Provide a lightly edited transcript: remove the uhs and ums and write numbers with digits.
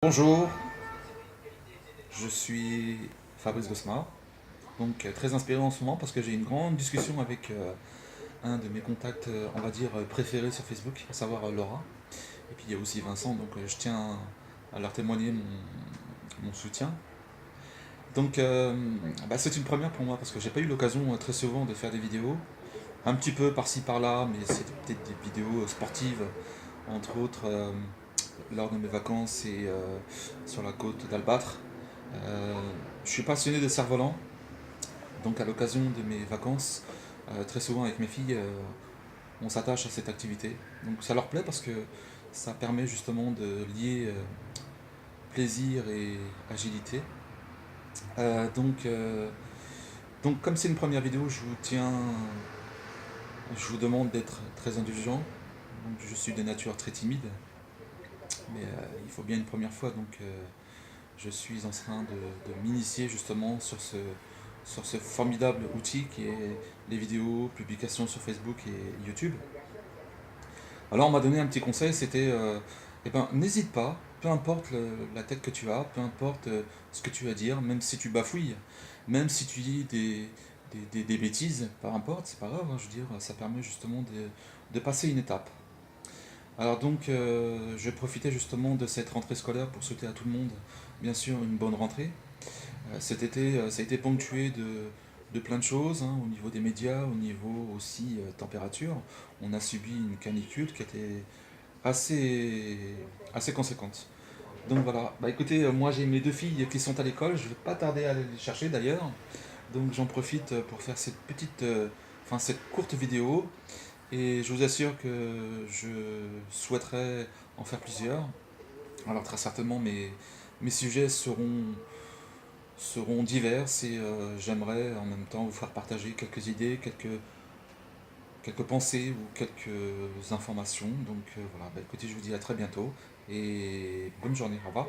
Bonjour, je suis Fabrice Gosma, donc très inspiré en ce moment parce que j'ai une grande discussion avec un de mes contacts, on va dire, préférés sur Facebook, à savoir Laura. Et puis il y a aussi Vincent, donc je tiens à leur témoigner mon soutien. Donc c'est une première pour moi parce que j'ai pas eu l'occasion très souvent de faire des vidéos, un petit peu par-ci par-là, mais c'est peut-être des vidéos sportives, entre autres lors de mes vacances et sur la côte d'Albâtre. Je suis passionné de cerf-volant, donc à l'occasion de mes vacances, très souvent avec mes filles, on s'attache à cette activité. Donc ça leur plaît parce que ça permet justement de lier plaisir et agilité. Euh, donc, euh, donc comme c'est une première vidéo, je vous demande d'être très indulgent. Donc je suis de nature très timide, mais il faut bien une première fois, donc je suis en train de m'initier justement sur ce formidable outil qui est les vidéos, publications sur Facebook et YouTube. Alors on m'a donné un petit conseil, c'était eh ben, n'hésite pas, peu importe la tête que tu as, peu importe ce que tu vas dire, même si tu bafouilles, même si tu dis des bêtises, peu importe, c'est pas grave, hein, je veux dire, ça permet justement de passer une étape. Alors donc, je profitais justement de cette rentrée scolaire pour souhaiter à tout le monde, bien sûr, une bonne rentrée. Cet été, ça a été ponctué de plein de choses, hein, au niveau des médias, au niveau aussi température. On a subi une canicule qui était assez, assez conséquente. Donc voilà, bah écoutez, moi j'ai mes deux filles qui sont à l'école, je vais pas tarder à aller les chercher d'ailleurs. Donc j'en profite pour faire cette cette courte vidéo. Et je vous assure que je souhaiterais en faire plusieurs. Alors très certainement mes sujets seront divers et j'aimerais en même temps vous faire partager quelques idées, quelques pensées ou quelques informations. Donc voilà, bah, écoutez, je vous dis à très bientôt et bonne journée, au revoir.